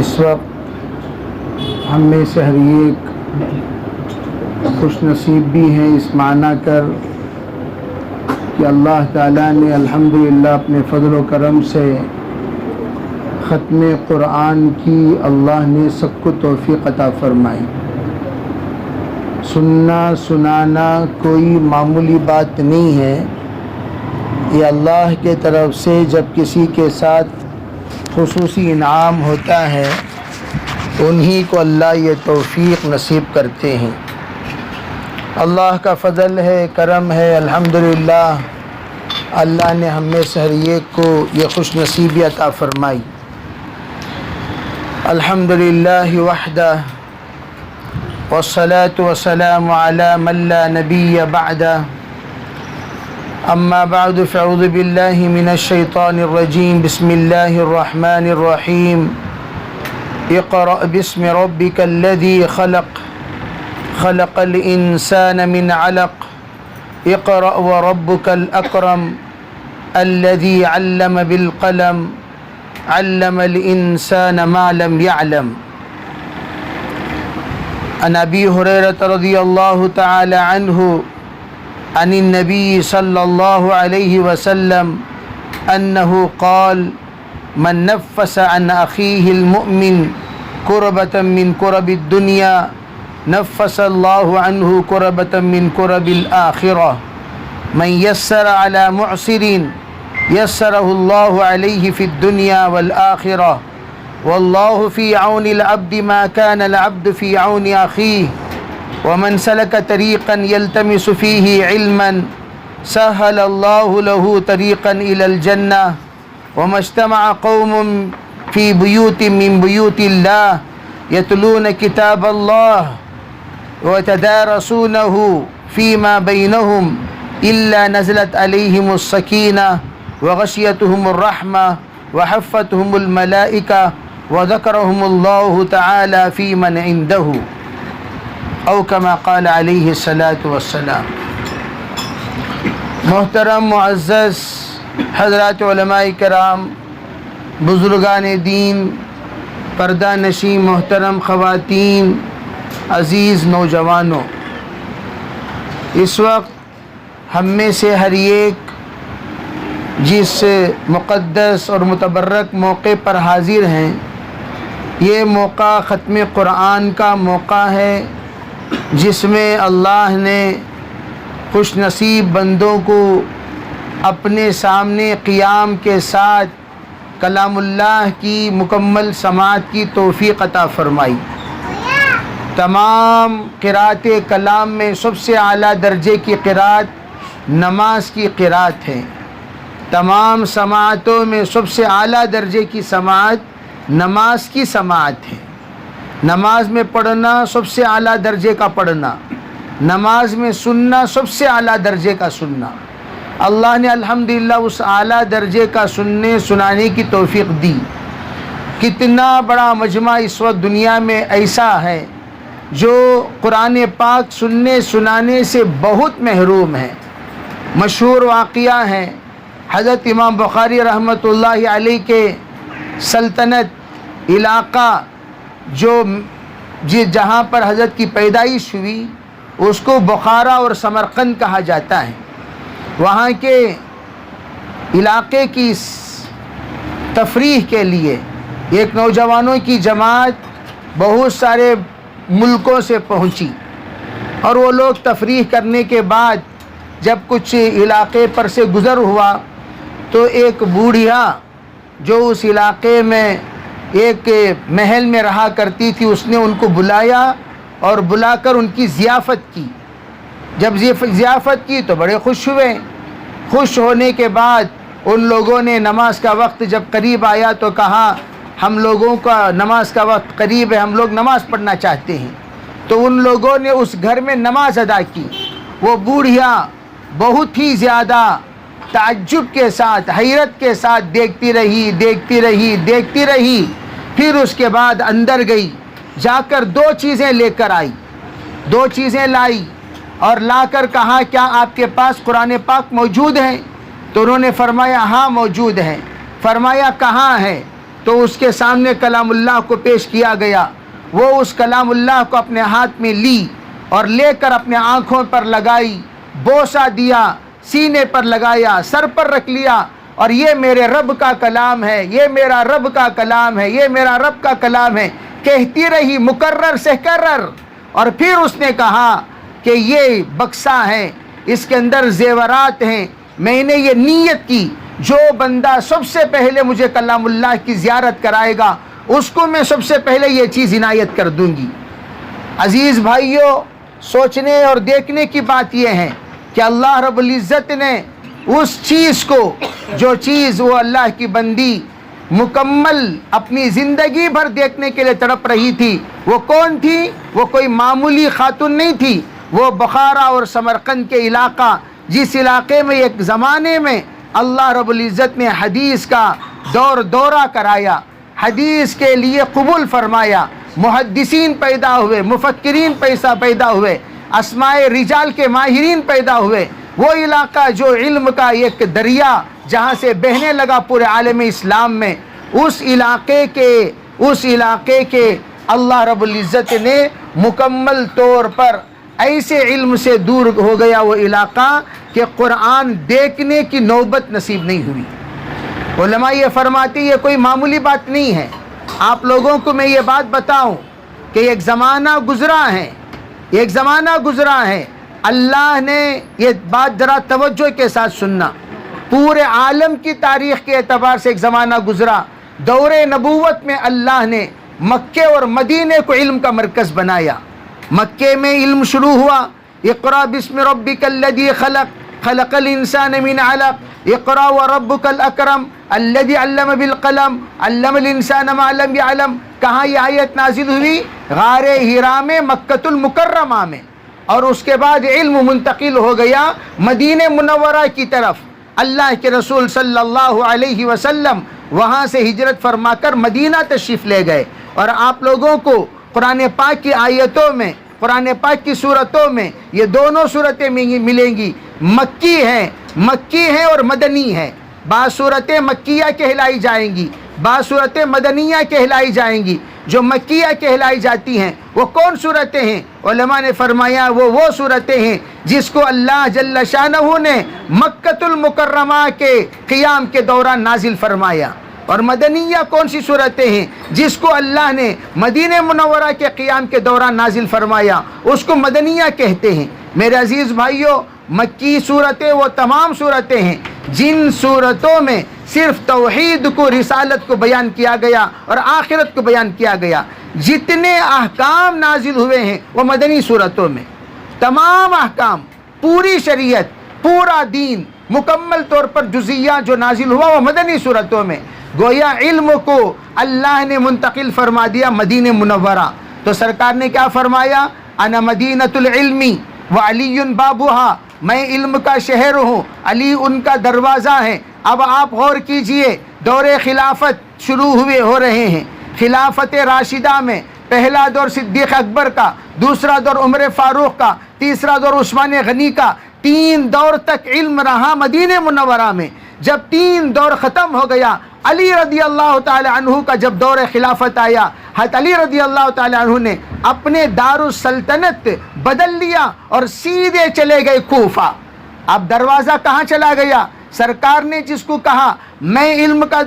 اس وقت ہم میں سے ہر ایک خوش نصیب بھی ہیں اس معنی کر کہ اللہ تعالیٰ نے الحمدللہ اپنے فضل و کرم سے ختم قرآن کی اللہ نے سب کو توفیق عطا فرمائی۔ سننا سنانا کوئی معمولی بات نہیں ہے، یہ اللہ کے طرف سے جب کسی کے ساتھ خصوصی انعام ہوتا ہے انہی کو اللہ یہ توفیق نصیب کرتے ہیں۔ اللہ کا فضل ہے، کرم ہے، الحمدللہ اللہ نے ہم میں سے ہر ایک کو یہ خوش نصیبی عطا فرمائی۔ الحمدللہ وحدہ والصلاة والسلام علی من لا نبی بعدہ، اما بعد فاعوذ باللہ من الشیطان الرجیم، بسم اللہ الرحمن الرحیم۔ اقرأ باسم ربک الذی خلق، خلق الانسان من علق، اقرأ وربک الاکرم الذی علم بالقلم، علم الانسان ما لم يعلم۔ عن ابی ہریرہ رضی اللہ تعالی عنہ عن النبی صلی اللہ علیہ وسلم انہ قال من نفس عن اخیہ المؤمن کربة من کرب الدنیا نفس اللہ عنہ کربة من کرب الآخرہ، من یسر علی معسر یسرہ اللہ علیہ فی الدنیا والآخرہ، واللہ فی عون العبد ما کان العبد فی عون اخیہ، ومن سلک طریقا یلتمس فیہ علما سہل اللہ له طریقا الی الجنہ، وما اجتمع قوم فی بیوت من بیوت اللہ یتلون کتاب اللہ ويتدارسونه فيما بينهم إلا نزلت عليهم السكينة وغشيتهم الرحمة وحفتهم الملائكة وذكرهم الله تعالى في من عنده، أو كما قال عليه الصلاة والسلام۔ محترم معزز حضرات علماء کرام، بزرگان دین، پردہ نشین محترم خواتین، عزیز نوجوانوں، اس وقت ہم میں سے ہر ایک جس مقدس اور متبرک موقع پر حاضر ہیں، یہ موقع ختم قرآن کا موقع ہے جس میں اللہ نے خوش نصیب بندوں کو اپنے سامنے قیام کے ساتھ کلام اللہ کی مکمل سماعت کی توفیق عطا فرمائی۔ تمام قرأت کلام میں سب سے اعلیٰ درجے کی قرأت نماز کی قرأت ہے، تمام سماعتوں میں سب سے اعلیٰ درجے کی سماعت نماز کی سماعت ہے۔ نماز میں پڑھنا سب سے اعلیٰ درجے کا پڑھنا، نماز میں سننا سب سے اعلیٰ درجے کا سننا۔ اللہ نے الحمدللہ اس اعلیٰ درجے کا سنانے کی توفیق دی۔ کتنا بڑا مجمع اس وقت دنیا میں ایسا ہے جو قرآن پاک سننے سنانے سے بہت محروم ہے۔ مشہور واقعہ ہے، حضرت امام بخاری رحمۃ اللہ علیہ کے سلطنت علاقہ جہاں پر حضرت کی پیدائش ہوئی اس کو بخارا اور سمرقند کہا جاتا ہے۔ وہاں کے علاقے کی تفریح کے لیے ایک نوجوانوں کی جماعت بہت سارے ملکوں سے پہنچی، اور وہ لوگ تفریح کرنے کے بعد جب کچھ علاقے پر سے گزر ہوا تو ایک بوڑھیا جو اس علاقے میں ایک محل میں رہا کرتی تھی، اس نے ان کو بلایا اور بلا کر ان کی ضیافت کی۔ جب ضیافت کی تو بڑے خوش ہوئے۔ خوش ہونے کے بعد ان لوگوں نے نماز کا وقت جب قریب آیا تو کہا ہم لوگوں کا نماز کا وقت قریب ہے، ہم لوگ نماز پڑھنا چاہتے ہیں۔ تو ان لوگوں نے اس گھر میں نماز ادا کی۔ وہ بوڑھیا بہت ہی زیادہ تعجب کے ساتھ، حیرت کے ساتھ دیکھتی رہی۔ پھر اس کے بعد اندر گئی، جا کر دو چیزیں لے کر آئی، دو چیزیں لائی اور لا کر کہا کیا آپ کے پاس قرآن پاک موجود ہے؟ تو انہوں نے فرمایا ہاں موجود ہے۔ فرمایا کہاں ہے؟ تو اس کے سامنے کلام اللہ کو پیش کیا گیا. وہ اس کلام اللہ کو اپنے ہاتھ میں لی اور لے کر اپنے آنکھوں پر لگائی, بوسہ دیا, سینے پر لگایا, سر پر رکھ لیا, اور یہ میرے رب کا کلام ہے, یہ میرا رب کا کلام ہے, یہ میرا رب کا کلام ہے کہتی رہی مکرر سے کرر. اور پھر اس نے کہا کہ یہ بکسہ ہے, اس کے اندر زیورات ہیں, میں نے یہ نیت کی جو بندہ سب سے پہلے مجھے کلام اللہ کی زیارت کرائے گا اس کو میں سب سے پہلے یہ چیز عنایت کر دوں گی. عزیز بھائیوں, سوچنے اور دیکھنے کی بات یہ ہے کہ اللہ رب العزت نے اس چیز کو, جو چیز وہ اللہ کی بندی مکمل اپنی زندگی بھر دیکھنے کے لیے تڑپ رہی تھی, وہ کون تھی؟ وہ کوئی معمولی خاتون نہیں تھی, وہ بخارا اور سمرقند کے علاقہ, جس علاقے میں ایک زمانے میں اللہ رب العزت نے حدیث کا دورہ کرایا, حدیث کے لیے قبول فرمایا, محدثین پیدا ہوئے, مفکرین پیدا ہوئے, اسماء رجال کے ماہرین پیدا ہوئے. وہ علاقہ جو علم کا ایک دریا جہاں سے بہنے لگا پورے عالم اسلام میں, اس علاقے کے اللہ رب العزت نے مکمل طور پر ایسے علم سے دور ہو گیا وہ علاقہ کہ قرآن دیکھنے کی نوبت نصیب نہیں ہوئی. علماء یہ فرماتے یہ کوئی معمولی بات نہیں ہے. آپ لوگوں کو میں یہ بات بتاؤں کہ ایک زمانہ گزرا ہے, اللہ نے یہ بات ذرا توجہ کے ساتھ سننا, پورے عالم کی تاریخ کے اعتبار سے ایک زمانہ گزرا, دور نبوت میں اللہ نے مکے اور مدینے کو علم کا مرکز بنایا. مکے میں علم شروع ہوا, اقرا بسم ربک الذی خلق الانسان من علق اقرا وربک الاکرم الذی علم بالقلم علم الانسان ما لم يعلم. کہاں یہ آیت نازل ہوئی؟ غار حرا میں, مکۃ المکرمہ میں. اور اس کے بعد علم منتقل ہو گیا مدینہ منورہ کی طرف. اللہ کے رسول صلی اللہ علیہ وسلم وہاں سے ہجرت فرما کر مدینہ تشریف لے گئے, اور آپ لوگوں کو قرآن پاک کی آیتوں میں, قرآن پاک کی صورتوں میں یہ دونوں صورتیں ملیں گی, مکی ہیں اور مدنی ہیں. بعض صورتیں مکیہ کہلائی جائیں گی, بعض صورتیں مدنیہ کہلائی جائیں گی. جو مکیہ کہلائی جاتی ہیں وہ کون صورتیں ہیں؟ علماء نے فرمایا وہ صورتیں ہیں جس کو اللہ جل شانہ نے مکۃ المکرمہ کے قیام کے دوران نازل فرمایا. اور مدنیہ کون سی صورتیں ہیں؟ جس کو اللہ نے مدینہ منورہ کے قیام کے دوران نازل فرمایا, اس کو مدنیہ کہتے ہیں. میرے عزیز بھائیوں, مکی صورتیں وہ تمام صورتیں ہیں جن صورتوں میں صرف توحید کو, رسالت کو بیان کیا گیا اور آخرت کو بیان کیا گیا. جتنے احکام نازل ہوئے ہیں وہ مدنی صورتوں میں, تمام احکام, پوری شریعت, پورا دین, مکمل طور پر جزیات جو نازل ہوا وہ مدنی صورتوں میں. گویا علم کو اللہ نے منتقل فرما دیا مدینہ منورہ. تو سرکار نے کیا فرمایا؟ انا مدینۃ العلم وعلی بابها, میں علم کا شہر ہوں, علی ان کا دروازہ ہے. اب آپ غور کیجئے, دور خلافت شروع ہو رہے ہیں. خلافت راشدہ میں پہلا دور صدیق اکبر کا, دوسرا دور عمر فاروق کا, تیسرا دور عثمان غنی کا. 3 دور تک علم رہا مدینہ منورہ میں. جب 3 دور ختم ہو گیا, علی رضی اللہ تعالی عنہ کا جب دور خلافت آیا, حضرت علی رضی اللہ تعالی عنہ نے اپنے دار السلطنت بدل لیا اور سیدھے چلے گئے کوفہ. اب دروازہ کہاں چلا گیا؟ سرکار نے جس کو کہا میں علم کا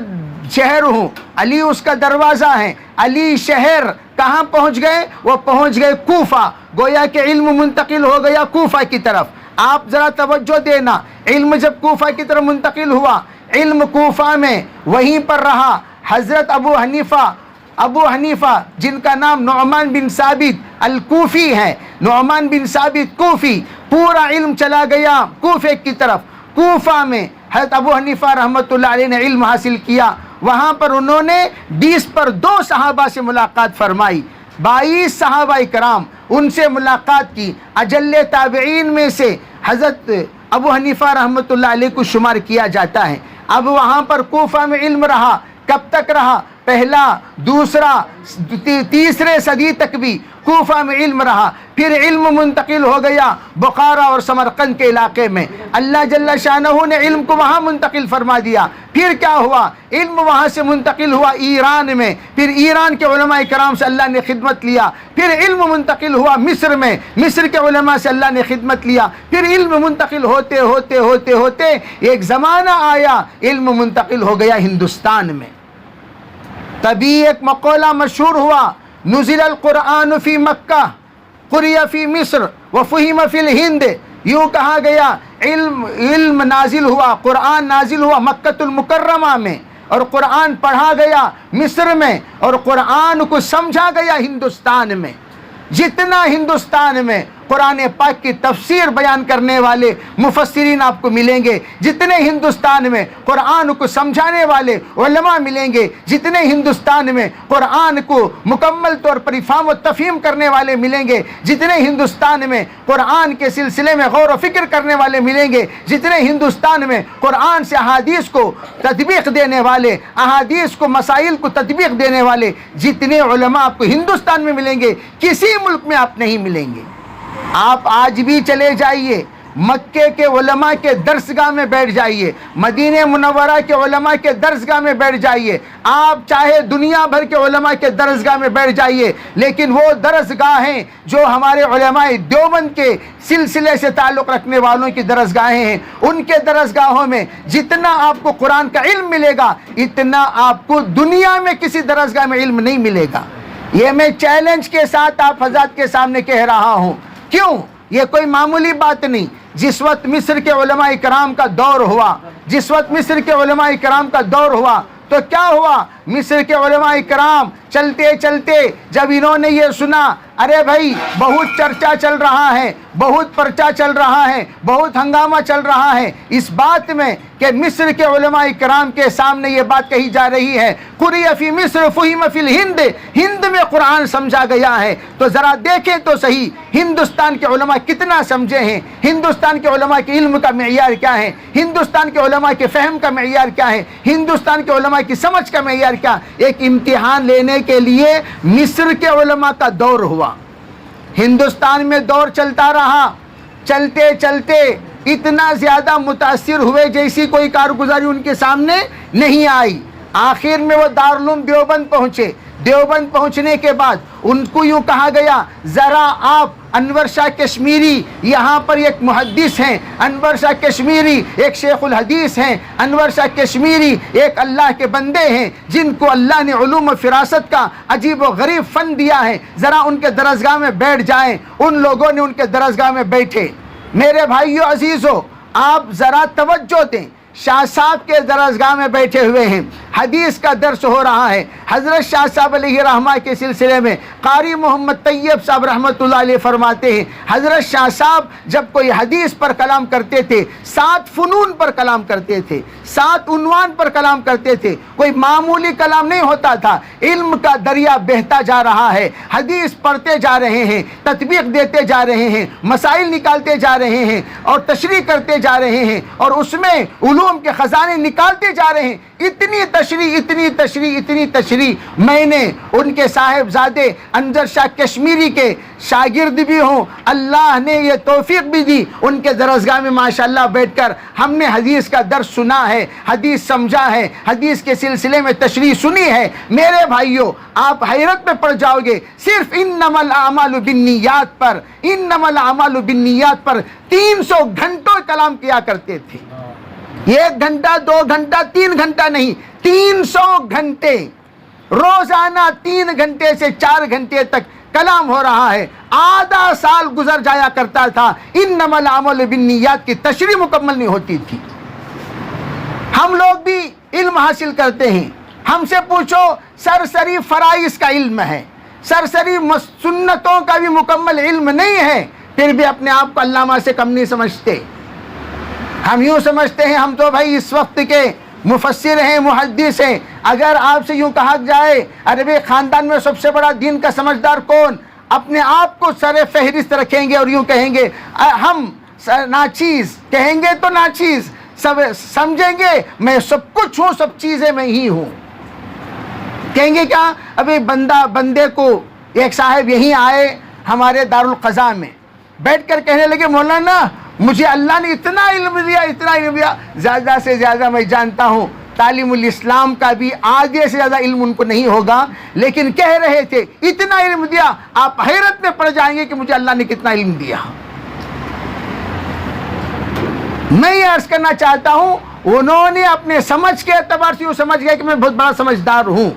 شہر ہوں, علی اس کا دروازہ ہے, علی شہر کہاں پہنچ گئے؟ وہ پہنچ گئے کوفہ. گویا کہ علم منتقل ہو گیا کوفہ کی طرف. آپ ذرا توجہ دینا, علم جب کوفہ کی طرف منتقل ہوا, علم کوفہ میں وہیں پر رہا. حضرت ابو حنیفہ جن کا نام نعمان بن ثابت الکوفی ہے, نعمان بن ثابت کوفی, پورا علم چلا گیا کوفے کی طرف. کوفہ میں حضرت ابو حنیفہ رحمۃ اللہ علیہ نے علم حاصل کیا. وہاں پر انہوں نے 20 پر 2 صحابہ سے ملاقات فرمائی, 22 صحابہ کرام ان سے ملاقات کی. اجل تابعین میں سے حضرت ابو حنیفہ رحمۃ اللہ علیہ کو شمار کیا جاتا ہے. اب وہاں پر کوفہ میں علم رہا. کب تک رہا؟ پہلا دوسرا تیسرے صدی تک بھی کوفہ میں علم رہا، پھر علم منتقل ہو گیا بخارا اور سمرقند کے علاقے میں، اللہ جل شانہ نے علم کو وہاں منتقل فرما دیا۔ پھر کیا ہوا؟ علم وہاں سے منتقل ہوا ایران میں، پھر ایران کے علماء کرام سے اللہ نے خدمت لیا، پھر علم منتقل ہوا مصر میں، مصر کے علماء سے اللہ نے خدمت لیا، پھر علم منتقل ہوتے ہوتے ہوتے ہوتے ایک زمانہ آیا علم منتقل ہو گیا ہندوستان میں۔ تبھی ایک مقولہ مشہور ہوا، نزل القرآن فی مکہ قرئ فی مصر وفہم فی الہند، یوں کہا گیا علم نازل ہوا، قرآن نازل ہوا مکۃ المکرمہ میں، اور قرآن پڑھا گیا مصر میں، اور قرآن کو سمجھا گیا ہندوستان میں۔ جتنا ہندوستان میں قرآن پاک کی تفسیر بیان کرنے والے مفسرین آپ کو ملیں گے، جتنے ہندوستان میں قرآن کو سمجھانے والے علماء ملیں گے، جتنے ہندوستان میں قرآن کو مکمل طور پر افہام و تفہیم کرنے والے ملیں گے، جتنے ہندوستان میں قرآن کے سلسلے میں غور و فکر کرنے والے ملیں گے، جتنے ہندوستان میں قرآن سے احادیث کو تطبیق دینے والے، احادیث کو مسائل کو تطبیق دینے والے جتنے علماء آپ کو ہندوستان میں ملیں گے، کسی ملک میں آپ نہیں ملیں گے۔ آپ آج بھی چلے جائیے مکے کے علماء کے درسگاہ میں بیٹھ جائیے، مدینہ منورہ کے علماء کے درسگاہ میں بیٹھ جائیے، آپ چاہے دنیا بھر کے علماء کے درسگاہ میں بیٹھ جائیے، لیکن وہ درسگاہیں جو ہمارے علماء دیوبند کے سلسلے سے تعلق رکھنے والوں کی درسگاہیں ہیں، ان کے درسگاہوں میں جتنا آپ کو قرآن کا علم ملے گا اتنا آپ کو دنیا میں کسی درسگاہ میں علم نہیں ملے گا۔ یہ میں چیلنج کے ساتھ آپ حضرات کے سامنے کہہ رہا ہوں۔ کیوں؟ یہ کوئی معمولی بات نہیں۔ جس وقت مصر کے علماء کرام کا دور ہوا، جس وقت مصر کے علماء کرام کا دور ہوا تو کیا ہوا؟ مصر کے علماء کرام چلتے چلتے جب انہوں نے یہ سنا، ارے بھائی بہت چرچا چل رہا ہے، بہت پرچہ چل رہا ہے، بہت ہنگامہ چل رہا ہے اس بات میں کہ مصر کے علماء کرام کے سامنے یہ بات کہی جا رہی ہے قرئ فی مصر فہم فی الہند، ہند میں قرآن سمجھا گیا ہے، تو ذرا دیکھیں تو صحیح ہندوستان کے علماء کتنا سمجھے ہیں، ہندوستان کے علماء کے علم کا معیار کیا ہے، ہندوستان کے علماء کے فہم کا معیار کیا ہے، ہندوستان کے علماء کی سمجھ کا معیار کیا۔ ایک امتحان لینے کے لیے مصر کے علماء کا دور ہوا، ہندوستان میں دور چلتا رہا، چلتے چلتے اتنا زیادہ متاثر ہوئے جیسی کوئی کارگزاری ان کے سامنے نہیں آئی۔ آخر میں وہ دارالعلوم دیوبند پہنچے، دیوبند پہنچنے کے بعد ان کو یوں کہا گیا ذرا آپ انور شاہ کشمیری، یہاں پر ایک محدث ہیں، انور شاہ کشمیری ایک شیخ الحدیث ہیں، انور شاہ کشمیری ایک اللہ کے بندے ہیں جن کو اللہ نے علوم و فراست کا عجیب و غریب فن دیا ہے، ذرا ان کے درسگاہ میں بیٹھ جائیں۔ ان لوگوں نے ان کے درسگاہ میں بیٹھے۔ میرے بھائیو عزیزو، آپ ذرا توجہ دیں، شاہ صاحب کے درسگاہ میں بیٹھے ہوئے ہیں، حدیث کا درس ہو رہا ہے، حضرت شاہ صاحب علیہ رحمہ کے سلسلے میں قاری محمد طیب صاحب رحمۃ اللہ علیہ فرماتے ہیں حضرت شاہ صاحب جب کوئی حدیث پر کلام کرتے تھے 7 فنون پر کلام کرتے تھے، 7 عنوان پر کلام کرتے تھے، کوئی معمولی کلام نہیں ہوتا تھا، علم کا دریا بہتا جا رہا ہے، حدیث پڑھتے جا رہے ہیں، تطبیق دیتے جا رہے ہیں، مسائل نکالتے جا رہے ہیں اور تشریح کرتے جا رہے ہیں، اور اس میں علوم کے خزانے نکالتے جا رہے ہیں۔ اتنی تشریح اتنی تشریح اتنی تشریح، میں نے ان کے صاحبزادے انور شاہ کشمیری کے شاگرد بھی ہوں، اللہ نے یہ توفیق بھی دی، ان کے درسگاہ میں ماشاءاللہ بیٹھ کر ہم نے حدیث کا درس سنا ہے، حدیث سمجھا ہے، حدیث کے سلسلے میں تشریح سنی ہے۔ میرے بھائیوں، آپ حیرت میں پڑ جاؤ گے، صرف انما الاعمال بالنیات پر، انما الاعمال بالنیات پر 300 گھنٹوں کلام کیا کرتے تھے۔ 1 گھنٹہ 2 گھنٹہ 3 گھنٹہ نہیں، 300 گھنٹے، روزانہ 3 گھنٹے سے 4 گھنٹے تک کلام ہو رہا ہے۔ آدھا سال گزر جایا کرتا تھا، انما الاعمال بالنیات کی تشریح مکمل نہیں ہوتی تھی۔ ہم لوگ بھی علم حاصل کرتے ہیں، ہم سے پوچھو سرسری فرائض کا علم ہے، سرسری سنتوں کا بھی مکمل علم نہیں ہے، پھر بھی اپنے آپ کو علامہ سے کم نہیں سمجھتے۔ ہم یوں سمجھتے ہیں ہم تو بھائی اس وقت کے مفسر ہیں، محدث ہیں۔ اگر آپ سے یوں کہا جائے عربی خاندان میں سب سے بڑا دین کا سمجھدار کون، اپنے آپ کو سر فہرست رکھیں گے اور یوں کہیں گے ہم ناچیز، کہیں گے تو ناچیز، سب سمجھیں گے میں سب کچھ ہوں، سب چیزیں میں ہی ہوں۔ کہیں گے کیا؟ ابھی بندے کو ایک صاحب یہیں آئے ہمارے دارالقضاء میں، بیٹھ کر کہنے لگے مولانا مجھے اللہ نے اتنا علم دیا، اتنا علم دیا، زیادہ سے زیادہ میں جانتا ہوں تعلیم الاسلام کا بھی آدھے سے زیادہ علم ان کو نہیں ہوگا، لیکن کہہ رہے تھے اتنا علم دیا، آپ حیرت میں پڑ جائیں گے کہ مجھے اللہ نے کتنا علم دیا۔ میں یہ عرض کرنا چاہتا ہوں انہوں نے اپنے سمجھ کے اعتبار سے یوں سمجھ گیا کہ میں بہت بڑا سمجھدار ہوں،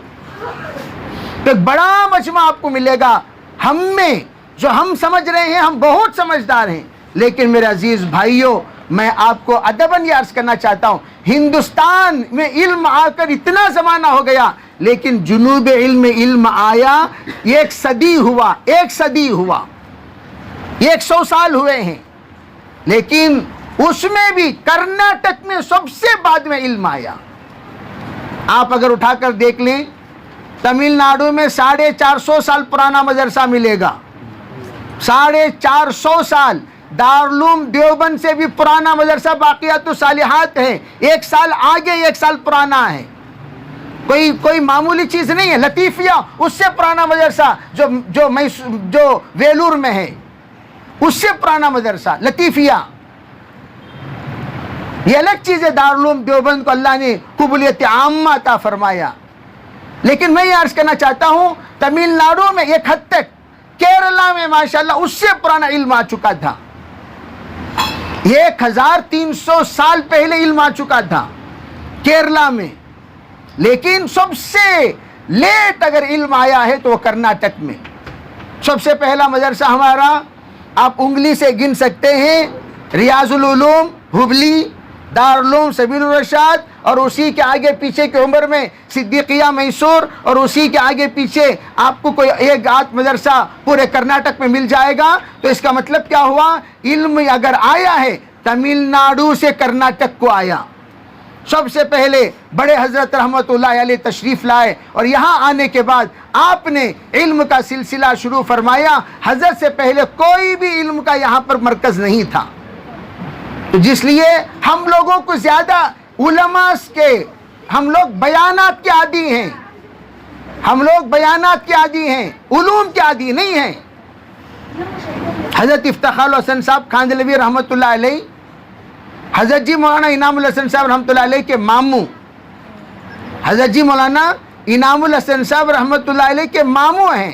تو ایک بڑا مجمع آپ کو ملے گا ہم میں، جو ہم سمجھ رہے ہیں ہم بہت سمجھدار ہیں، لیکن میرے عزیز بھائیوں میں آپ کو ادباً یہ عرض کرنا چاہتا ہوں ہندوستان میں علم آ کر اتنا زمانہ ہو گیا، لیکن جنوب علم میں علم آیا 1 صدی ہوا، 1 صدی ہوا، 100 سال ہوئے ہیں، لیکن اس میں بھی کرناٹک میں سب سے بعد میں علم آیا۔ آپ اگر اٹھا کر دیکھ لیں تمل ناڈو میں 450 سال پرانا مدرسہ ملے گا، 450 سال۔ دارالعلوم دیوبند سے بھی پرانا مدرسہ باقیات الصالحات ہے، 1 سال آگے 1 سال پرانا ہے، کوئی معمولی چیز نہیں ہے۔ لطیفیہ اس سے پرانا مدرسہ جو ویلور میں ہے، اس سے پرانا مدرسہ لطیفیہ، یہ الگ چیز ہے۔ دارالعلوم دیوبند کو اللہ نے قبولیت عامہ عطا فرمایا، لیکن میں یہ عرض کرنا چاہتا ہوں تمل ناڈو میں ایک حد تک، کیرلا میں ماشاءاللہ اس سے پرانا علم آ چکا تھا، 1300 سال پہلے علم آ چکا تھا کیرلا میں، لیکن سب سے لیٹ اگر علم آیا ہے تو وہ کرناٹک میں۔ سب سے پہلا مدرسہ ہمارا آپ انگلی سے گن سکتے ہیں، ریاض العلوم ہبلی، دارالعلوم سبیل الرشاد، اور اسی کے آگے پیچھے کی عمر میں صدیقیہ میسور، اور اسی کے آگے پیچھے آپ کو کوئی ایک آدھ مدرسہ پورے کرناٹک میں مل جائے گا۔ تو اس کا مطلب کیا ہوا؟ علم اگر آیا ہے تمل ناڈو سے کرناٹک کو آیا۔ سب سے پہلے بڑے حضرت رحمت اللہ علیہ تشریف لائے، اور یہاں آنے کے بعد آپ نے علم کا سلسلہ شروع فرمایا۔ حضرت سے پہلے کوئی بھی علم کا یہاں پر مرکز نہیں تھا، جس لیے ہم لوگوں کو زیادہ علماء کے، ہم لوگ بیانات کے عادی ہیں، ہم لوگ بیانات کے عادی ہیں، علوم کے عادی نہیں ہیں۔ حضرت افتخار الحسن صاحب کھاندلوی رحمۃ اللہ علیہ، حضرت جی مولانا انعام الحسن صاحب رحمۃ اللہ علیہ کے ماموں، حضرت جی مولانا انعام الحسن صاحب رحمۃ اللہ علیہ کے ماموں ہیں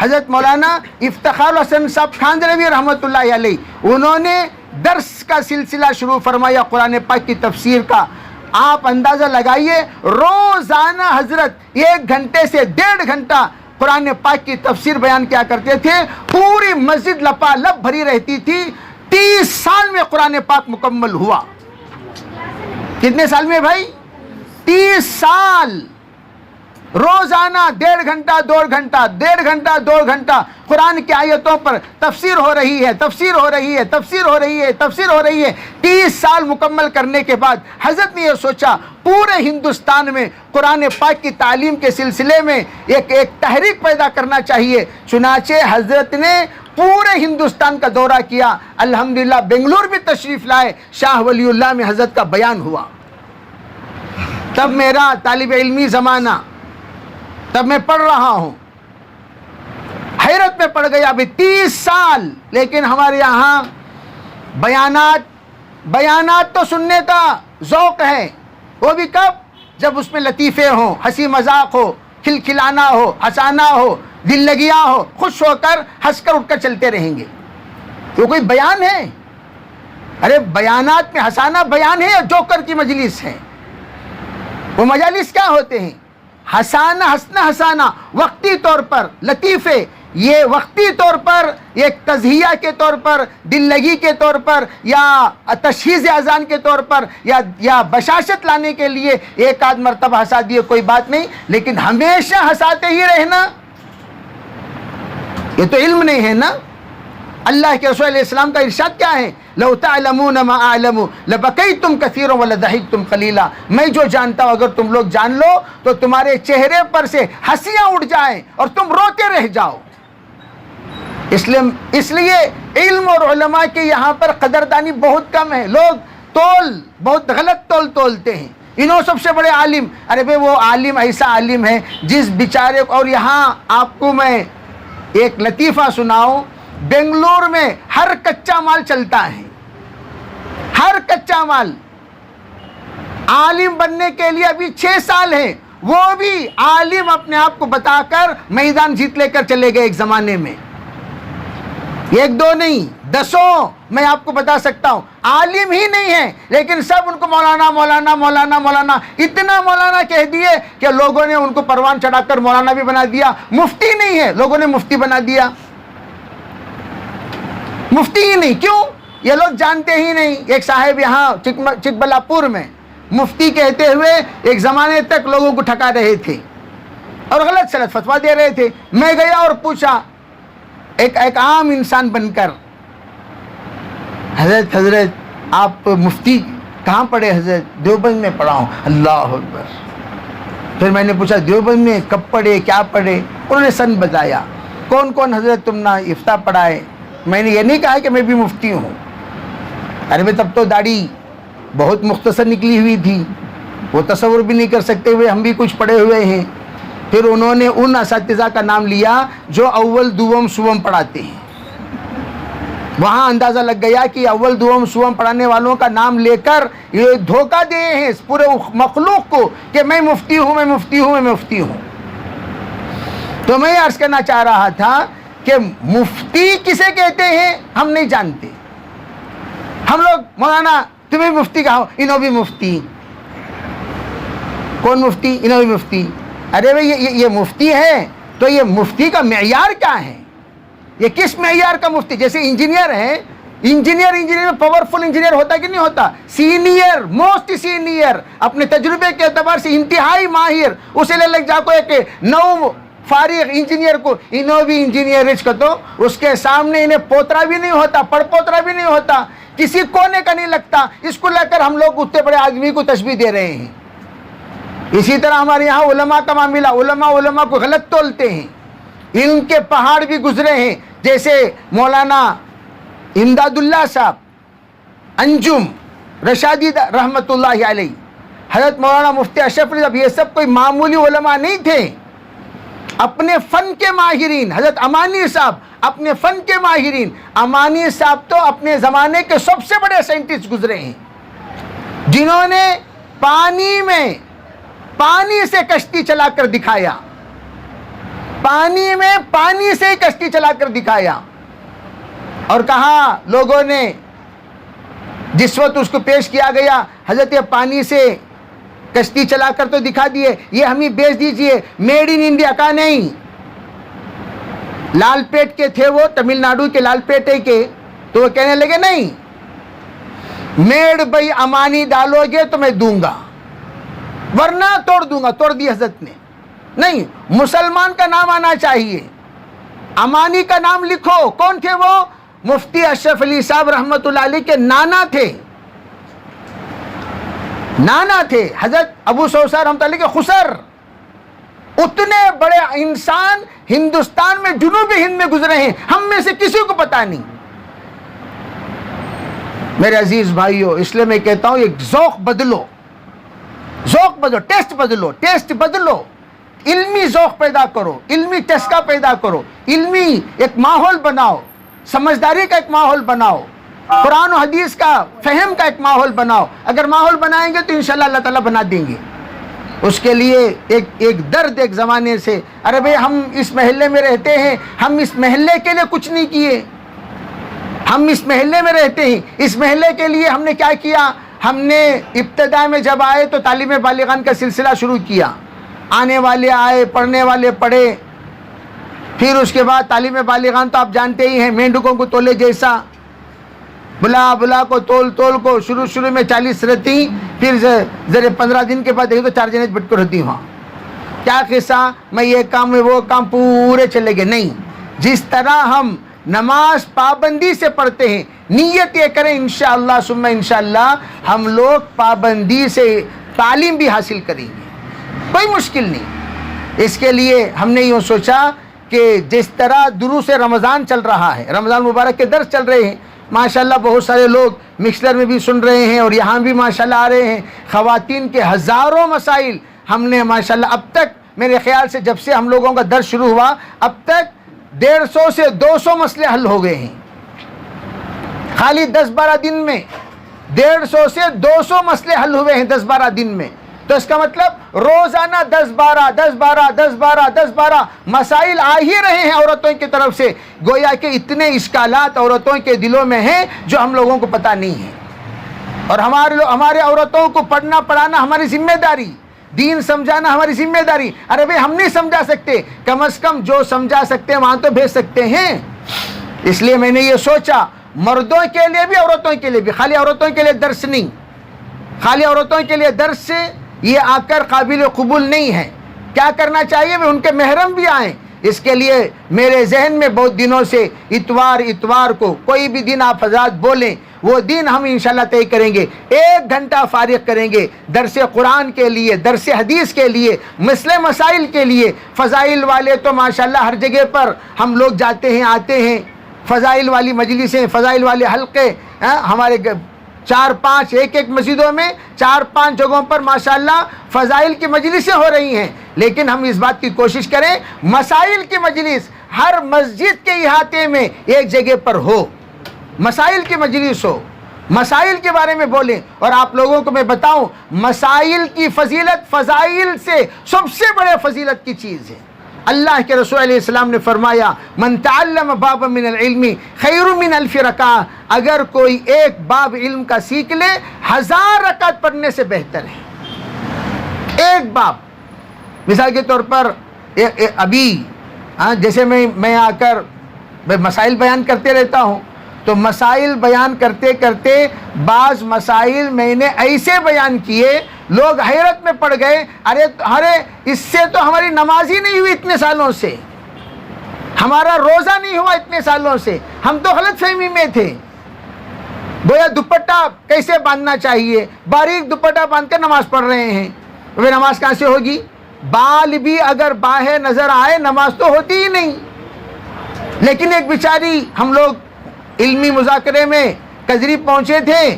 حضرت مولانا افتخار الحسن صاحب کھاندلوی رحمۃ اللہ علیہ۔ انہوں نے درس کا سلسلہ شروع فرمایا قرآن پاک کی تفسیر کا۔ آپ اندازہ لگائیے روزانہ حضرت 1 گھنٹے سے 1.5 گھنٹہ قرآن پاک کی تفسیر بیان کیا کرتے تھے، پوری مسجد لپالپ بھری رہتی تھی۔ 30 سال میں قرآن پاک مکمل ہوا۔ کتنے سال میں بھائی؟ 30 سال، روزانہ 1.5 گھنٹہ 2 گھنٹہ، 1.5 گھنٹہ 2 گھنٹہ قرآن کی آیتوں پر تفسیر ہو رہی ہے، تفسیر ہو رہی ہے، تفسیر ہو رہی ہے، تفسیر ہو رہی ہے۔ 30 سال مکمل کرنے کے بعد حضرت نے یہ سوچا پورے ہندوستان میں قرآن پاک کی تعلیم کے سلسلے میں ایک تحریک پیدا کرنا چاہیے۔ چنانچہ حضرت نے پورے ہندوستان کا دورہ کیا، الحمدللہ بنگلور بھی تشریف لائے، شاہ ولی اللہ میں حضرت کا بیان ہوا۔ تب میرا طالب علمی زمانہ، تب میں پڑھ رہا ہوں، حیرت میں پڑ گیا۔ ابھی 30 سال، لیکن ہمارے یہاں بیانات تو سننے کا ذوق ہے، وہ بھی کب؟ جب اس میں لطیفے ہوں، ہنسی مذاق ہو، کھلکھلانا ہو، ہنسانا ہو، دل لگیاں ہو، خوش ہو کر ہنس کر اٹھ کر چلتے رہیں گے۔ وہ کوئی بیان ہے؟ ارے بیانات میں ہنسانا بیان ہے یا جوکر کی مجلس ہے؟ وہ مجالس کیا ہوتے ہیں؟ ہنسانا وقتی طور پر لطیفے، یہ وقتی طور پر ایک تزہیہ کے طور پر، دل لگی کے طور پر، یا تشہیز اذان کے طور پر، یا بشاشت لانے کے لیے ایک آدھ مرتبہ ہنسا دیے، کوئی بات نہیں، لیکن ہمیشہ ہنساتے ہی رہنا یہ تو علم نہیں ہے نا۔ اللہ کے رسول علیہ السلام کا ارشاد کیا ہے؟ لو تعلمون ما اعلم لبکیتم کثیرا ولضحکتم قلیلا۔ میں جو جانتا ہوں اگر تم لوگ جان لو تو تمہارے چہرے پر سے ہنسیاں اٹھ جائیں اور تم روتے رہ جاؤ۔ اس لیے علم اور علماء کے یہاں پر قدردانی بہت کم ہے، لوگ بہت غلط تولتے ہیں۔ انہوں سب سے بڑے عالم. ارے بھائی وہ عالم ایسا عالم ہے جس بیچارے کو, اور یہاں آپ کو میں ایک لطیفہ سناؤں, بنگلور میں ہر کچا مال چلتا ہے, ہر کچا مال. عالم بننے کے لیے ابھی 6 سال ہیں, وہ بھی عالم اپنے آپ کو بتا کر میدان جیت لے کر چلے گئے ایک زمانے میں. 1 2 نہیں, 10 میں آپ کو بتا سکتا ہوں عالم ہی نہیں ہے, لیکن سب ان کو مولانا مولانا مولانا مولانا, اتنا مولانا کہہ دیے کہ لوگوں نے ان کو پروان چڑھا کر مولانا بھی بنا دیا. مفتی نہیں ہے, لوگوں نے مفتی بنا دیا. مفتی ہی نہیں, کیوں؟ یہ لوگ جانتے ہی نہیں. ایک صاحب یہاں چکبلاپور میں مفتی کہتے ہوئے ایک زمانے تک لوگوں کو ٹھکا رہے تھے اور غلط سلط فتویٰ دے رہے تھے. میں گیا اور پوچھا ایک عام انسان بن کر, حضرت آپ مفتی کہاں پڑھے؟ حضرت دیوبند میں پڑھا ہوں. اللہ اکبر. پھر میں نے پوچھا دیوبند میں کب پڑھے, کیا پڑھے؟ انہوں نے سن بتایا. کون کون حضرت تم نے افتاء پڑھا ہے؟ میں نے یہ نہیں کہا کہ میں بھی مفتی ہوں. ارے میں تب تو داڑھی بہت مختصر نکلی ہوئی تھی, وہ تصور بھی نہیں کر سکتے ہوئے ہم بھی کچھ پڑھے ہوئے ہیں. پھر انہوں نے ان اساتذہ کا نام لیا جو اول دوم سوم پڑھاتے ہیں. وہاں اندازہ لگ گیا کہ اول دوم سوم پڑھانے والوں کا نام لے کر یہ دھوکہ دے ہیں پورے مخلوق کو کہ میں مفتی ہوں, میں مفتی ہوں, میں مفتی ہوں. تو میں عرض کرنا چاہ رہا تھا کہ مفتی کسے کہتے ہیں ہم نہیں جانتے. ہم لوگ مولانا تمہیں مفتی کہا, انہوں بھی مفتی. کون مفتی؟ انہوں بھی مفتی. ارے بھائی یہ مفتی ہے تو یہ مفتی کا معیار کیا ہے؟ یہ کس معیار کا مفتی؟ جیسے انجینئر ہے, انجینئر پاورفل انجینئر ہوتا کہ نہیں ہوتا؟ سینئر, موسٹ سینئر, اپنے تجربے کے اعتبار سے انتہائی ماہر. اسے لے لگ جا کو ایک نو فارغ انجینئر کو, انہوں بھی انجینئر کا, تو اس کے سامنے انہیں پوترا بھی نہیں ہوتا, پڑ پوترا بھی نہیں ہوتا, کسی کونے کا نہیں لگتا. اس کو لے کر ہم لوگ اتنے بڑے آدمی کو تشبیہ دے رہے ہیں. اسی طرح ہمارے یہاں علماء کا معاملہ, علماء کو غلط تولتے ہیں. ان کے پہاڑ بھی گزرے ہیں, جیسے مولانا امداد اللہ صاحب, انجم رشادی رحمۃ اللہ علیہ, حضرت مولانا مفتی اشرف علی صاحب, یہ سب کوئی معمولی علماء نہیں تھے, اپنے فن کے ماہرین. حضرت امانی صاحب اپنے فن کے ماہرین. امانی صاحب تو اپنے زمانے کے سب سے بڑے سائنٹسٹ گزرے ہیں, جنہوں نے پانی سے کشتی چلا کر دکھایا, پانی سے کشتی چلا کر دکھایا. اور کہا لوگوں نے جس وقت اس کو پیش کیا گیا, حضرت یہ پانی سے کشتی چلا کر تو دکھا دیے, یہ ہمیں بیچ دیجئے, میڈ ان انڈیا کا نہیں. لال پیٹ کے تھے وہ, تمل ناڈو کے لال پیٹے کے, تو وہ کہنے لگے نہیں, میڈ بائی امانی ڈالو گے تو میں دوں گا, ورنہ توڑ دوں گا. توڑ دی حضرت نے. نہیں, مسلمان کا نام آنا چاہیے, امانی کا نام لکھو. کون تھے وہ؟ مفتی اشرف علی صاحب رحمۃ اللہ علیہ کے نانا تھے, حضرت ابو سوسہ رحمۃ اللہ کے خسر. اتنے بڑے انسان ہندوستان میں, جنوبی ہند میں گزرے ہیں, ہم میں سے کسی کو پتا نہیں. میرے عزیز بھائیو, اس لیے میں کہتا ہوں ایک ذوق بدلو, ٹیسٹ بدلو, علمی ذوق پیدا کرو, علمی چسکا پیدا کرو, علمی ایک ماحول بناؤ, سمجھداری کا ایک ماحول بناؤ, قرآن و حدیث کا فہم کا ایک ماحول بناؤ. اگر ماحول بنائیں گے تو انشاءاللہ اللہ تعالیٰ بنا دیں گے. اس کے لیے ایک درد ایک زمانے سے, ارے بھئی ہم اس محلے میں رہتے ہیں, ہم اس محلے کے لیے کچھ نہیں کیے. ہم اس محلے میں رہتے ہیں, اس محلے کے لیے ہم نے کیا کیا؟ ہم نے ابتدا میں جب آئے تو تعلیم بالغان کا سلسلہ شروع کیا. آنے والے آئے, پڑھنے والے پڑھے. پھر اس کے بعد تعلیم بالغان تو آپ جانتے ہی ہیں, مینڈکوں کو تولے جیسا, بلا کو تول کو شروع میں 40 رہتی, پھر ذرا 15 دن کے بعد دیکھیں تو 4 جنے بٹ کر ہوتی وہاں. کیا قصہ؟ میں یہ کام میں وہ کام پورے چلے گئے. نہیں, جس طرح ہم نماز پابندی سے پڑھتے ہیں, نیت یہ کریں انشاءاللہ ثم انشاءاللہ ہم لوگ پابندی سے تعلیم بھی حاصل کریں گے, کوئی مشکل نہیں. اس کے لیے ہم نے یوں سوچا کہ جس طرح دروس رمضان چل رہا ہے, رمضان مبارک کے درس چل رہے ہیں, ماشاءاللہ بہت سارے لوگ مکسلر میں بھی سن رہے ہیں اور یہاں بھی ماشاءاللہ آ رہے ہیں. خواتین کے ہزاروں مسائل ہم نے ماشاءاللہ اب تک میرے خیال سے جب سے ہم لوگوں کا درس شروع ہوا اب تک 150 سے 200 مسئلے حل ہو گئے ہیں. خالی 10-12 دن میں 150 سے 200 مسئلے حل ہوئے ہیں 10-12 دن میں. تو اس کا مطلب روزانہ 10-12 مسائل آ ہی رہے ہیں عورتوں کی طرف سے. گویا کہ اتنے اشکالات عورتوں کے دلوں میں ہیں جو ہم لوگوں کو پتہ نہیں ہے. اور ہمارے عورتوں کو پڑھنا پڑھانا ہماری ذمہ داری، دین سمجھانا ہماری ذمہ داری. ارے بھائی ہم نہیں سمجھا سکتے، کم از کم جو سمجھا سکتے ہیں وہاں تو بھیج سکتے ہیں. اس لیے میں نے یہ سوچا مردوں کے لیے بھی عورتوں کے لیے بھی، خالی عورتوں کے لیے درس نہیں، خالی عورتوں کے لیے درس سے یہ آ کر قابل قبول نہیں ہے. کیا کرنا چاہیے؟ ان کے محرم بھی آئیں. اس کے لیے میرے ذہن میں بہت دنوں سے اتوار کو کوئی بھی دن آپ حضرات بولیں، وہ دن ہم انشاءاللہ طے کریں گے. 1 گھنٹہ فارغ کریں گے درس قرآن کے لیے، درس حدیث کے لیے، مسائل کے لیے. فضائل والے تو ماشاءاللہ ہر جگہ پر ہم لوگ جاتے ہیں آتے ہیں. فضائل والی مجلسیں، فضائل والے حلقے ہمارے 4-5 ایک مسجدوں میں 4-5 جگہوں پر ماشاءاللہ فضائل کی مجلسیں ہو رہی ہیں. لیکن ہم اس بات کی کوشش کریں مسائل کی مجلس ہر مسجد کے احاطے میں ایک جگہ پر ہو، مسائل کی مجلس ہو، مسائل کے بارے میں بولیں. اور آپ لوگوں کو میں بتاؤں مسائل کی فضیلت فضائل سے سب سے بڑے فضیلت کی چیز ہے. اللہ کے رسول علیہ السلام نے فرمایا من تعلم بابا من العلم خیر من 1000 رکعہ. اگر کوئی ایک باب علم کا سیکھ لے 1000 رکعت پڑھنے سے بہتر ہے. ایک باب. مثال کے طور پر ابھی جیسے میں آ کر مسائل بیان کرتے رہتا ہوں تو مسائل بیان کرتے کرتے بعض مسائل میں نے ایسے بیان کیے لوگ حیرت میں پڑ گئے. ارے اس سے تو ہماری نماز ہی نہیں ہوئی اتنے سالوں سے، ہمارا روزہ نہیں ہوا اتنے سالوں سے، ہم تو غلط فہمی میں تھے. گویا دوپٹہ کیسے باندھنا چاہیے، باریک دوپٹہ باندھ کر نماز پڑھ رہے ہیں. وہ نماز کہاں سے ہوگی؟ بال بھی اگر باہر نظر آئے نماز تو ہوتی ہی نہیں. لیکن ایک بیچاری ہم لوگ علمی مذاکرے میں کجری پہنچے تھے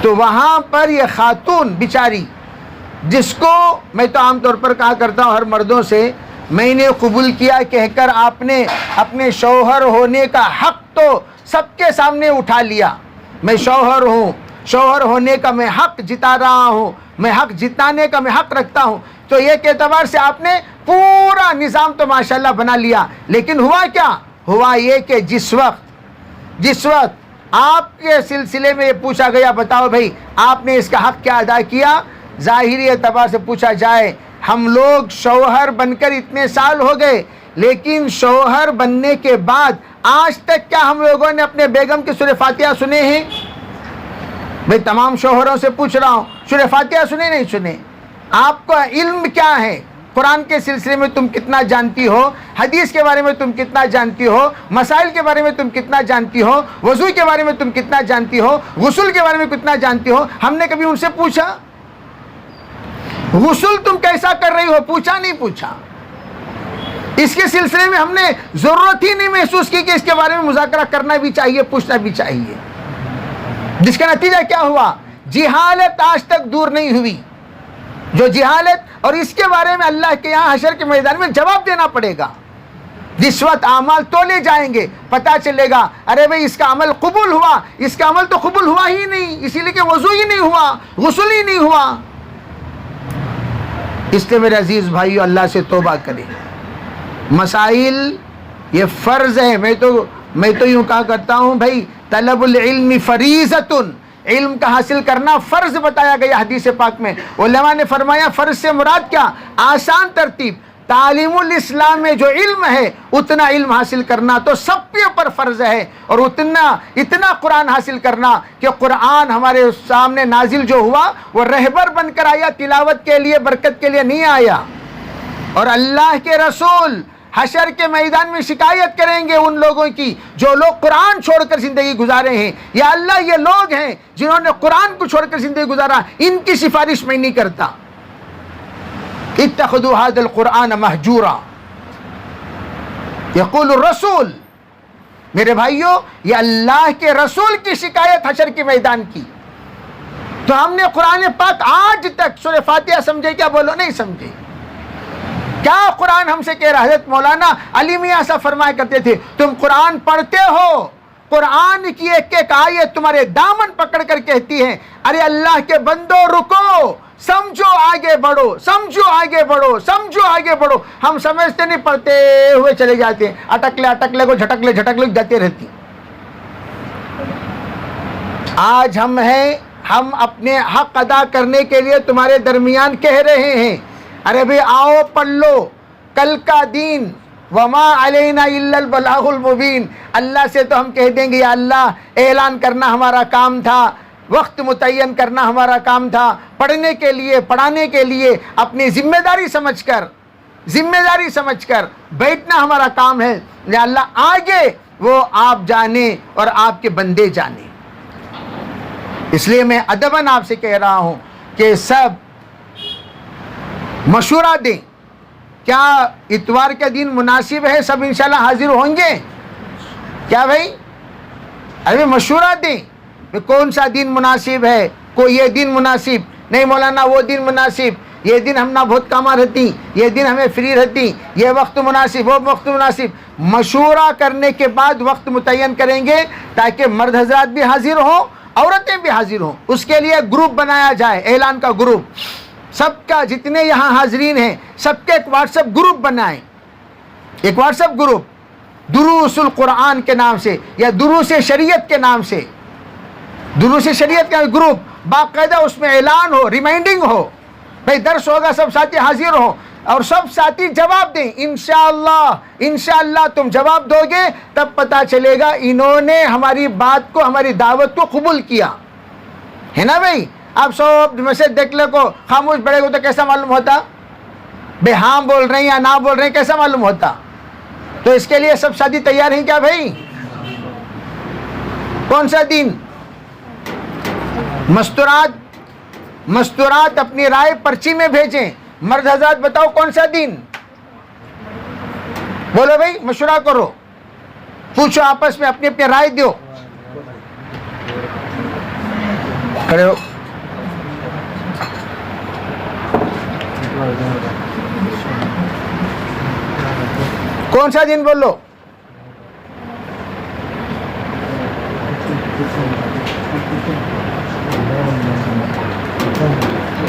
تو وہاں پر یہ خاتون بیچاری، جس کو میں تو عام طور پر کہا کرتا ہوں ہر مردوں سے، میں نے قبول کیا کہہ کر آپ نے اپنے شوہر ہونے کا حق تو سب کے سامنے اٹھا لیا. میں شوہر ہوں، شوہر ہونے کا میں حق جتا رہا ہوں، میں حق جتانے کا میں حق رکھتا ہوں. تو ایک اعتبار سے آپ نے پورا نظام تو ماشاءاللہ بنا لیا. لیکن ہوا کیا؟ ہوا یہ کہ جس وقت آپ کے سلسلے میں یہ پوچھا گیا بتاؤ بھائی آپ نے اس کا حق کیا ادا کیا، ظاہری اعتبار سے پوچھا جائے ہم لوگ شوہر بن کر اتنے سال ہو گئے لیکن شوہر بننے کے بعد آج تک کیا ہم لوگوں نے اپنے بیگم کی سورہ فاتحہ سنے ہیں؟ میں تمام شوہروں سے پوچھ رہا ہوں سورہ فاتحہ سنے نہیں سنے؟ آپ کا علم کیا ہے؟ قرآن کے سلسلے میں تم کتنا جانتی ہو، حدیث کے بارے میں تم کتنا جانتی ہو، مسائل کے بارے میں تم کتنا جانتی ہو، وضو کے بارے میں تم کتنا جانتی ہو، غسل کے بارے میں کتنا جانتی ہو؟ ہم نے کبھی ان سے پوچھا غسل تم کیسا کر رہی ہو؟ پوچھا نہیں پوچھا. اس کے سلسلے میں ہم نے ضرورت ہی نہیں محسوس کی کہ اس کے بارے میں مذاکرہ کرنا بھی چاہیے، پوچھنا بھی چاہیے. جس کا نتیجہ کیا ہوا؟ جہالت آج تک دور نہیں ہوئی. جو جہالت، اور اس کے بارے میں اللہ کے یہاں حشر کے میدان میں جواب دینا پڑے گا. جس وقت اعمال تولے جائیں گے پتہ چلے گا ارے بھائی اس کا عمل قبول ہوا، اس کا عمل تو قبول ہوا ہی نہیں، اسی لیے کہ وضو ہی نہیں ہوا، غسل ہی نہیں ہوا. اس لیے میرے عزیز بھائیو اللہ سے توبہ کریں. مسائل یہ فرض ہے. میں تو یوں کہا کرتا ہوں بھائی طلب العلم فریضۃ، علم کا حاصل کرنا فرض بتایا گیا حدیث پاک میں. علماء نے فرمایا فرض سے مراد کیا؟ آسان ترتیب. تعلیم الاسلام میں جو علم ہے اتنا علم حاصل کرنا تو سب کے اوپر فرض ہے، اور اتنا قرآن حاصل کرنا کہ قرآن ہمارے سامنے نازل جو ہوا وہ رہبر بن کر آیا، تلاوت کے لیے برکت کے لیے نہیں آیا. اور اللہ کے رسول حشر کے میدان میں شکایت کریں گے ان لوگوں کی جو لوگ قرآن چھوڑ کر زندگی گزارے ہیں. یا اللہ یہ لوگ ہیں جنہوں نے قرآن کو چھوڑ کر زندگی گزارا، ان کی سفارش میں نہیں کرتا. اتخذوا هذا القرآن مہجورا. یقول الرسول میرے بھائیوں یہ اللہ کے رسول کی شکایت حشر کے میدان کی. تو ہم نے قرآن پاک آج تک سورہ فاتحہ سمجھے کیا؟ بولو نہیں سمجھے. کیا قرآن ہم سے کہہ رہا ہے؟ حضرت مولانا علی میاں صاحب فرمایا کرتے تھے تم قرآن پڑھتے ہو، قرآن کی ایک ایک آیت تمہارے دامن پکڑ کر کہتی ہے ارے اللہ کے بندو رکو، سمجھو آگے بڑھو، سمجھو آگے بڑھو، سمجھو آگے بڑھو. ہم سمجھتے نہیں، پڑھتے ہوئے چلے جاتے ہیں، اٹک لے کو جھٹک لے جاتے رہتی. آج ہم اپنے حق ادا کرنے کے لیے تمہارے درمیان کہہ رہے ہیں ارے بھئی آؤ پڑھ لو، کل کا دین وما علینا الا البلاغ المبین. اللہ سے تو ہم کہہ دیں گے یا اللہ اعلان کرنا ہمارا کام تھا، وقت متعین کرنا ہمارا کام تھا، پڑھنے کے لیے پڑھانے کے لیے اپنی ذمہ داری سمجھ کر بیٹھنا ہمارا کام ہے. یا اللہ آگے وہ آپ جانے اور آپ کے بندے جانے. اس لیے میں ادباً آپ سے کہہ رہا ہوں کہ سب مشورہ دیں. کیا اتوار کا دن مناسب ہے؟ سب انشاءاللہ حاضر ہوں گے کیا بھائی؟ ارے مشورہ دیں کہ کون سا دن مناسب ہے. کوئی یہ دن مناسب نہیں مولانا، وہ دن مناسب، یہ دن ہم نہ بہت کاماں رہتی، یہ دن ہمیں فری رہتی، یہ وقت مناسب، وہ وقت مناسب. مشورہ کرنے کے بعد وقت متعین کریں گے تاکہ مرد حضرات بھی حاضر ہوں، عورتیں بھی حاضر ہوں. اس کے لیے گروپ بنایا جائے، اعلان کا گروپ، سب کا جتنے یہاں حاضرین ہیں سب کے ایک واٹس ایپ گروپ بنائیں. ایک واٹس ایپ گروپ دروس القرآن کے نام سے یا دروس شریعت کے نام سے، دروس شریعت کا گروپ باقاعدہ، اس میں اعلان ہو، ریمائنڈنگ ہو، بھئی درس ہوگا، سب ساتھی حاضر ہوں اور سب ساتھی جواب دیں. انشاءاللہ تم جواب دو گے تب پتہ چلے گا انہوں نے ہماری بات کو، ہماری دعوت کو قبول کیا ہے نا بھئی. آپ سب میسج دیکھ لے کو خاموش بڑے کو تو کیسا معلوم ہوتا بھئی ہاں بول رہے ہیں یا نہ بول رہے ہیں؟ کیسا معلوم ہوتا؟ تو اس کے لیے سب ساتھی تیار ہیں کیا بھائی؟ کون سا دن؟ مستورات اپنی رائے پرچی میں بھیجیں. مرد حضرات بتاؤ کون سا دن؟ بولو بھائی، مشورہ کرو، پوچھو آپس میں، اپنی اپنی رائے دو. کھڑے ہو. کون سا دن بولو؟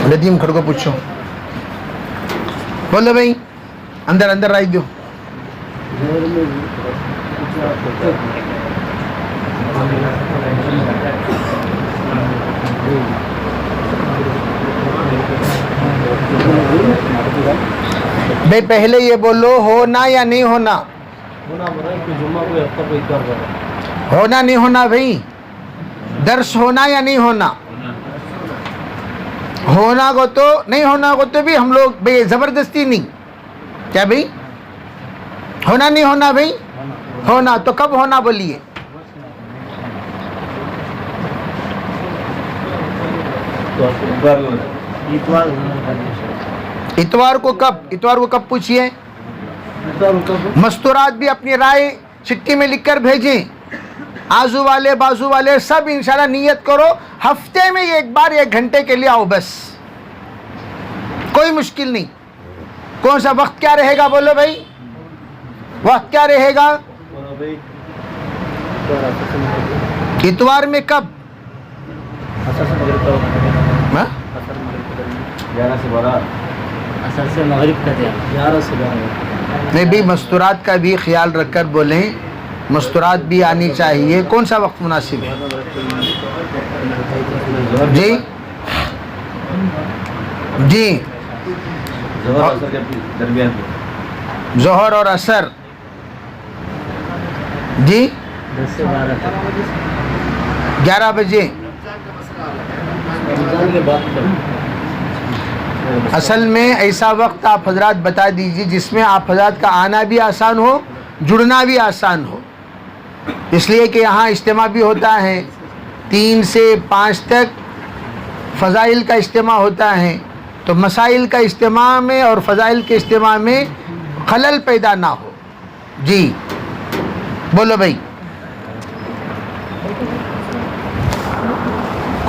ندیم کھڑ کو پوچھو، بولو بھائی، اندر رائے دو. بھائی پہلے یہ بولو ہونا یا نہیں ہونا؟ ہونا نہیں ہونا بھائی؟ درس ہونا یا نہیں ہونا؟ ہونا کو تو نہیں، ہونا کو تو بھی ہم لوگ بھائی زبردستی نہیں. کیا بھائی ہونا نہیں ہونا؟ بھائی ہونا. تو کب ہونا بولیے؟ اتوار کو. کب اتوار کو کب پوچھئے؟ مستورات بھی اپنی رائے چٹھی میں لکھ کر بھیجیں. آزو والے بازو والے سب انشاءاللہ نیت کرو ہفتے میں ایک بار 1 گھنٹے کے لیے آؤ، بس کوئی مشکل نہیں. کون سا وقت کیا رہے گا؟ بولو بھائی وقت کیا رہے گا؟ اتوار میں کب؟ نہیں بھی مستورات کا بھی خیال رکھ کر بولیں، مستورات بھی آنی چاہیے. کون سا وقت مناسب ہے؟ جی جی ظہر اور عصر. جی 11 بجے. اصل میں ایسا وقت آپ حضرات بتا دیجیے جس میں آپ حضرات کا آنا بھی آسان ہو، جڑنا بھی آسان ہو. اس لیے کہ یہاں اجتماع بھی ہوتا ہے 3 سے 5 تک، فضائل کا اجتماع ہوتا ہے. تو مسائل کا اجتماع میں اور فضائل کے اجتماع میں خلل پیدا نہ ہو. جی بولو بھائی.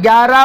11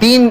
3